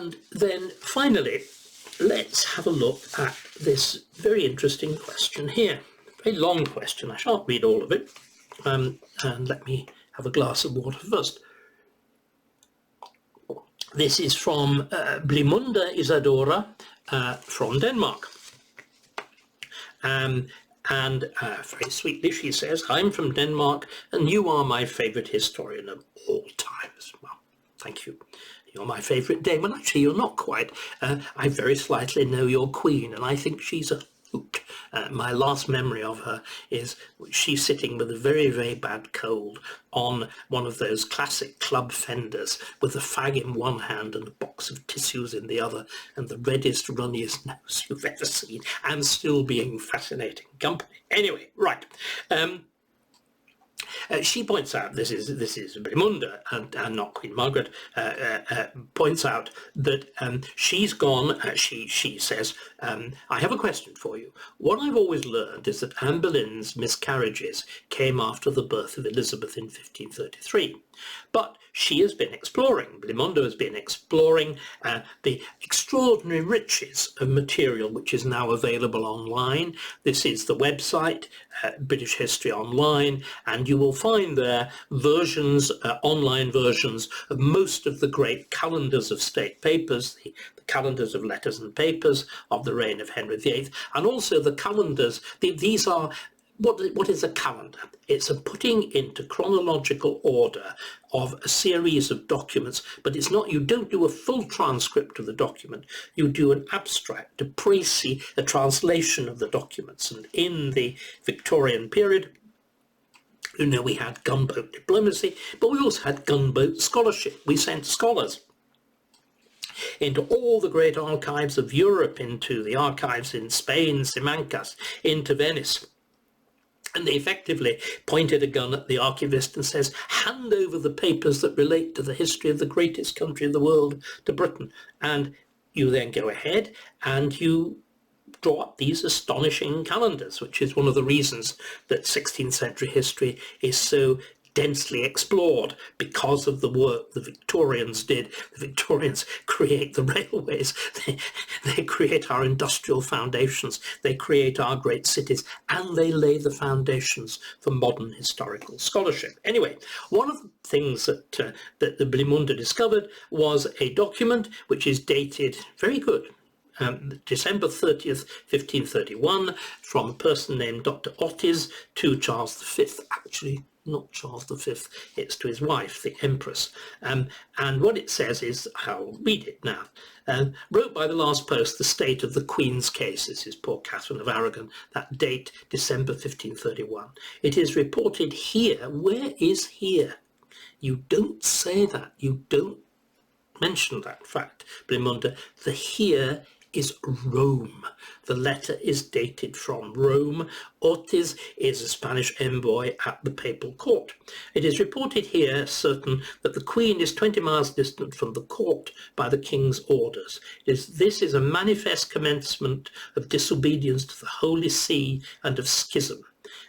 And then finally, let's have a look at this very interesting question here. Very long question. I shan't read all of it. And let me have a glass of water first. This is from Blimunda Isadora from Denmark. And very sweetly she says, I'm from Denmark and you are my favourite historian of all times. Well, thank you. You're my favourite dame. And actually you're not quite. I very slightly know your queen and I think she's a hoot. My last memory of her is she's sitting with a very, very bad cold on one of those classic club fenders with a fag in one hand and a box of tissues in the other and the reddest, runniest nose you've ever seen, and still being fascinating company. Anyway, right. She points out, this is Brimunda and not Queen Margaret, points out that she's gone, she says, I have a question for you. What I've always learned is that Anne Boleyn's miscarriages came after the birth of Elizabeth in 1533. But she has been exploring, Blimunda has been exploring the extraordinary riches of material which is now available online. This is the website, British History Online, and you will find there versions, online versions of most of the great calendars of state papers, the calendars of letters and papers of the reign of Henry VIII, and also the calendars. These are, what is a calendar? It's a putting into chronological order of a series of documents, but it's not, you don't do a full transcript of the document, you do an abstract, a précis, a translation of the documents. And in the Victorian period, you know, we had gunboat diplomacy, but we also had gunboat scholarship. We sent scholars into all the great archives of Europe, into the archives in Spain, Simancas, into Venice. And they effectively pointed a gun at the archivist and says, hand over the papers that relate to the history of the greatest country in the world to Britain. And you then go ahead and you draw up these astonishing calendars, which is one of the reasons that 16th century history is so densely explored, because of the work the Victorians did. The Victorians create the railways, they create our industrial foundations, they create our great cities, and they lay the foundations for modern historical scholarship. Anyway, one of the things that the Blimunda discovered was a document which is dated, very good, December 30th, 1531, from a person named Dr. Otis to Charles V, actually not Charles V, it's to his wife, the Empress. And what it says is, I'll read it now. Wrote by the last post the state of the Queen's case. This is poor Catherine of Aragon, that date, December 1531. It is reported here. Where is here? You don't say that. You don't mention that fact, Blimunda. The here is Rome. The letter is dated from Rome. Ortiz is a Spanish envoy at the papal court. It is reported here, certain, that the Queen is 20 miles distant from the court by the King's orders. This is a manifest commencement of disobedience to the Holy See and of schism.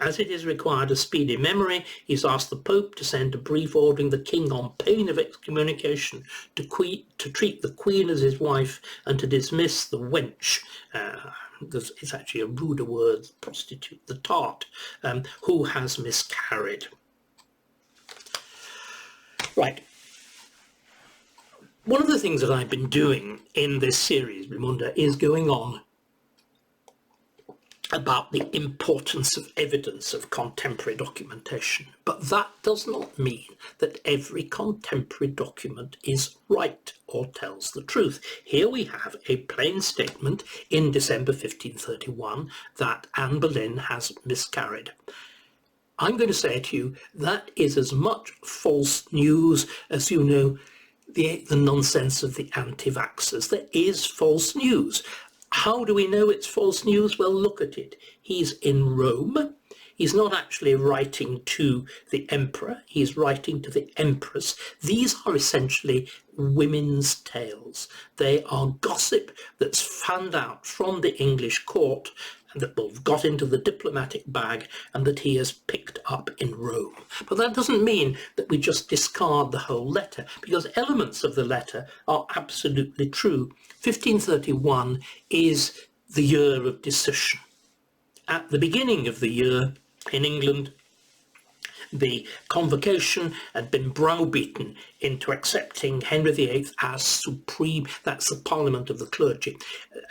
As it is required a speedy memory, he's asked the Pope to send a brief ordering the King, on pain of excommunication, to treat the Queen as his wife and to dismiss the wench, it's actually a ruder word, prostitute, the tart, who has miscarried. Right. One of the things that I've been doing in this series, Blimunda, is going on about the importance of evidence of contemporary documentation. But that does not mean that every contemporary document is right or tells the truth. Here we have a plain statement in December 1531 that Anne Boleyn has miscarried. I'm going to say to you that is as much false news as, you know, the nonsense of the anti-vaxxers. There is false news. How do we know it's false news? Well, look at it. He's in Rome. He's not actually writing to the emperor. He's writing to the empress. These are essentially women's tales. They are gossip that's fanned out from the English court that will have got into the diplomatic bag and that he has picked up in Rome. But that doesn't mean that we just discard the whole letter, because elements of the letter are absolutely true. 1531 is the year of decision. At the beginning of the year in England, the convocation had been browbeaten into accepting Henry VIII as supreme, that's the Parliament of the clergy,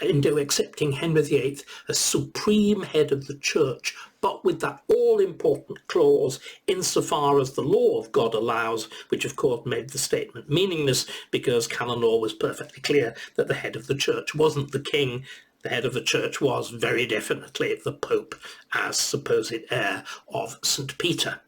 into accepting Henry VIII as supreme head of the church, but with that all-important clause, insofar as the law of God allows, which of course made the statement meaningless, because canon law was perfectly clear that the head of the church wasn't the king. The head of the church was very definitely the Pope as supposed heir of St. Peter.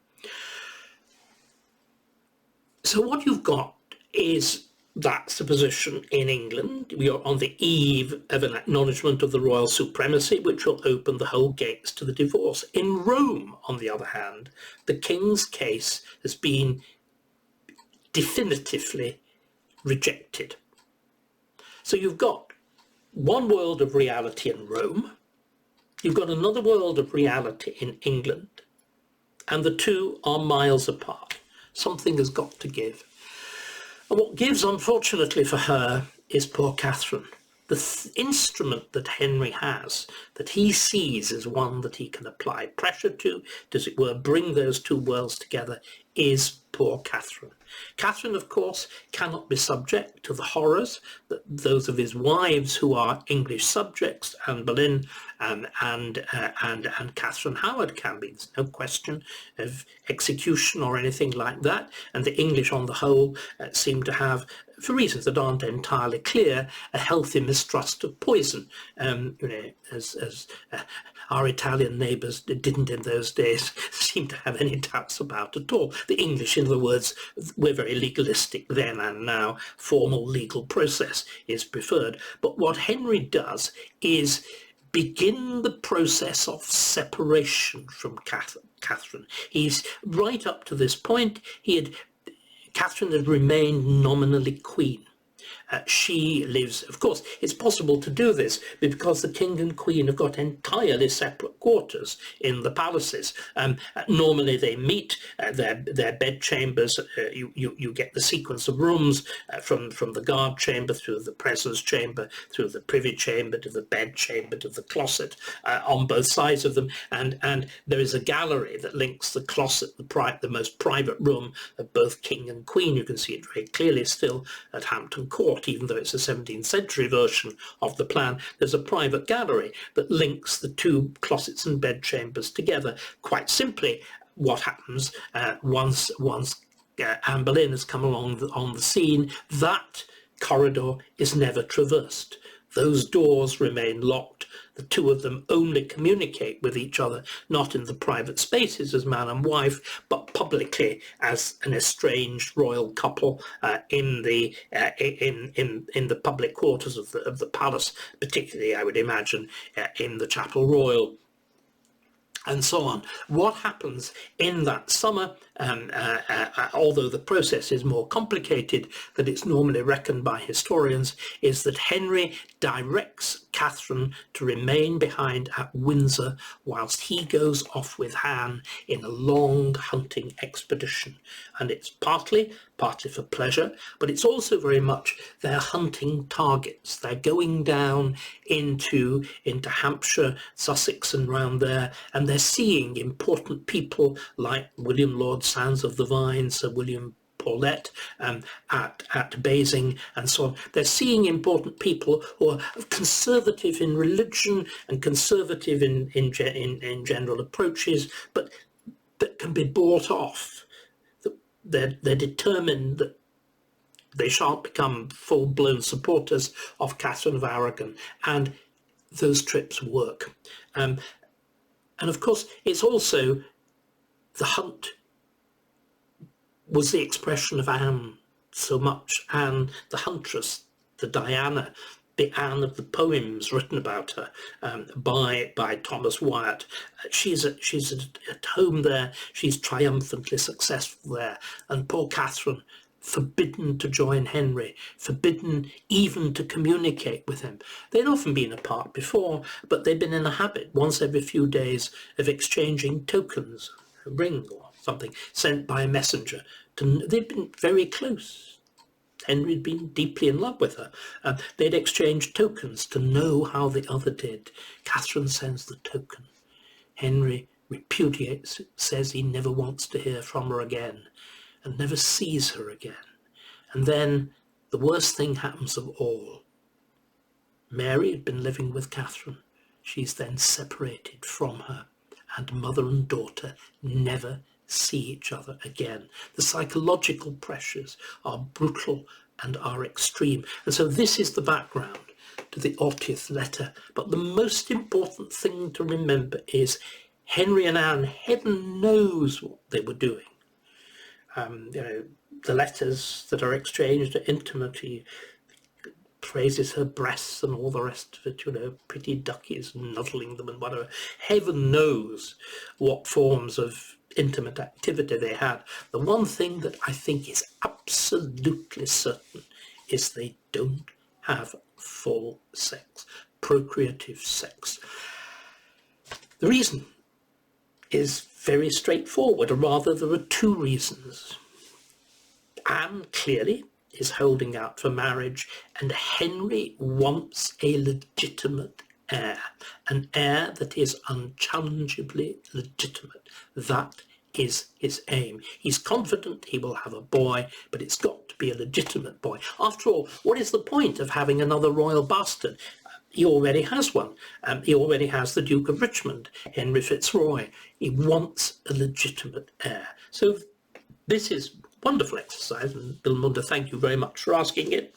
So what you've got is that's the position in England. We are on the eve of an acknowledgement of the royal supremacy, which will open the whole gates to the divorce. In Rome, on the other hand, the king's case has been definitively rejected. So you've got one world of reality in Rome, you've got another world of reality in England, and the two are miles apart. Something has got to give. And what gives, unfortunately for her, is poor Catherine. The instrument that Henry has, that he sees as one that he can apply pressure to, as it were, bring those two worlds together, is poor Catherine. Catherine, of course, cannot be subject to the horrors that those of his wives who are English subjects, Anne Boleyn and Catherine Howard can be. There's no question of execution or anything like that. And the English, on the whole, seem to have, for reasons that aren't entirely clear, a healthy mistrust of poison. As our Italian neighbours didn't in those days seem to have any doubts about at all. The English, in other words, we're very legalistic then and now. Formal legal process is preferred. But what Henry does is begin the process of separation from Catherine. He's right up to this point, Catherine had remained nominally queen. She lives, of course, it's possible to do this because the king and queen have got entirely separate quarters in the palaces. Normally they meet, their bedchambers, you get the sequence of rooms from the guard chamber through the presence chamber, through the privy chamber to the bed chamber to the closet on both sides of them. And there is a gallery that links the closet, the most private room of both king and queen. You can see it very clearly still at Hampton Court. Even though it's a 17th century version of the plan, there's a private gallery that links the two closets and bedchambers together. Quite simply, what happens once Anne Boleyn has come along on the scene, that corridor is never traversed. Those doors remain locked. The two of them only communicate with each other, not in the private spaces as man and wife, but publicly as an estranged royal couple in the public quarters of the palace, particularly, I would imagine, in the Chapel Royal, and so on. What happens in that summer, although the process is more complicated than it's normally reckoned by historians, is that Henry directs Catherine to remain behind at Windsor whilst he goes off with Anne in a long hunting expedition. And it's partly for pleasure, but it's also very much their hunting targets. They're going down into Hampshire, Sussex and round there, and they're seeing important people like William Lord Sands of the Vine, Sir William Paulet at Basing and so on. They're seeing important people who are conservative in religion and conservative in general approaches, but that can be bought off. They're determined that they shan't become full-blown supporters of Catherine of Aragon, and those trips work. And of course, it's also the hunt was the expression of Anne so much. Anne, the huntress, the Diana, the Anne of the poems written about her by Thomas Wyatt. She's at home there. She's triumphantly successful there. And poor Catherine forbidden to join Henry, forbidden even to communicate with him. They'd often been apart before, but they'd been in a habit once every few days of exchanging tokens, a ring or something sent by a messenger. They'd been very close. Henry'd been deeply in love with her. They'd exchanged tokens to know how the other did. Catherine sends the token. Henry repudiates it, says he never wants to hear from her again, and never sees her again. And then the worst thing happens of all. Mary had been living with Catherine. She's then separated from her, and mother and daughter never see each other again. The psychological pressures are brutal and are extreme. And so this is the background to the 80th letter. But the most important thing to remember is Henry and Anne, heaven knows what they were doing. The letters that are exchanged are intimate. He praises her breasts and all the rest of it, pretty duckies, nuzzling them and whatever. Heaven knows what forms of intimate activity they had. The one thing that I think is absolutely certain is they don't have full sex, procreative sex. The reason is very straightforward, or rather there are two reasons. Anne clearly is holding out for marriage, and Henry wants a legitimate heir, an heir that is unchallengeably legitimate. That is his aim. He's confident he will have a boy, but it's got to be a legitimate boy. After all, what is the point of having another royal bastard? He already has one. He already has the Duke of Richmond, Henry Fitzroy. He wants a legitimate heir. So this is wonderful exercise, and Bill Munder, thank you very much for asking it.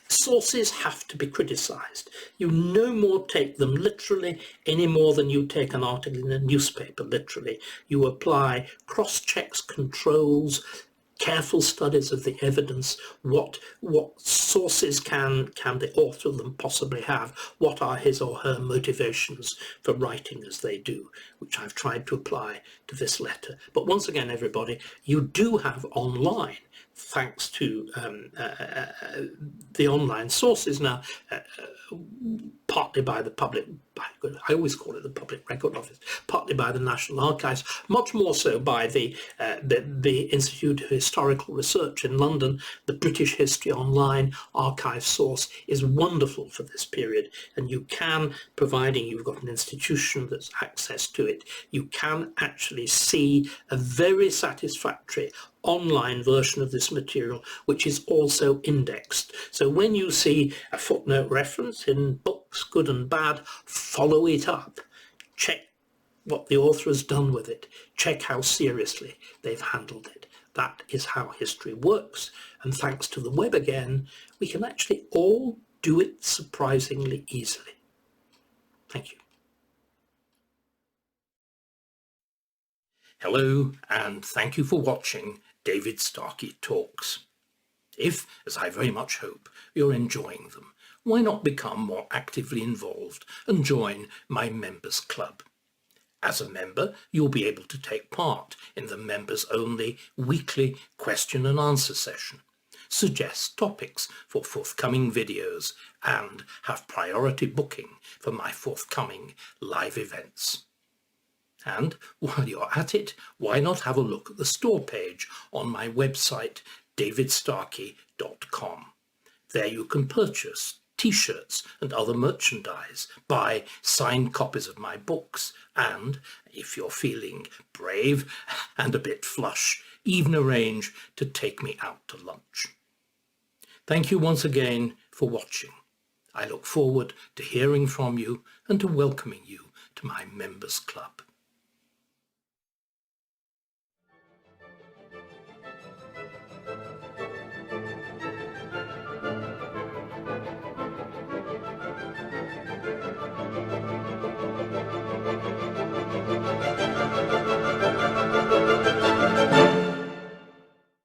Sources have to be criticised. You no more take them literally any more than you take an article in a newspaper literally. You apply cross-checks, controls, careful studies of the evidence. What sources can the author of them possibly have? What are his or her motivations for writing as they do, which I've tried to apply to this letter. But once again, everybody, you do have online, thanks to the online sources now, partly by the public, I always call it the Public Record Office, partly by the National Archives, much more so by the Institute of Historical Research in London. The British History Online archive source is wonderful for this period, and you can, providing you've got an institution that's access to it, you can actually see a very satisfactory online version of this material, which is also indexed. So when you see a footnote reference in books, good and bad, follow it up. Check what the author has done with it. Check how seriously they've handled it. That is how history works. And thanks to the web again, we can actually all do it surprisingly easily. Thank you. Hello, and thank you for watching David Starkey Talks. If, as I very much hope, you're enjoying them, why not become more actively involved and join my members club? As a member, you'll be able to take part in the members-only weekly question and answer session, suggest topics for forthcoming videos, and have priority booking for my forthcoming live events. And while you're at it, why not have a look at the store page on my website, davidstarkey.com. There you can purchase t-shirts and other merchandise, buy signed copies of my books, and, if you're feeling brave and a bit flush, even arrange to take me out to lunch. Thank you once again for watching. I look forward to hearing from you and to welcoming you to my members club.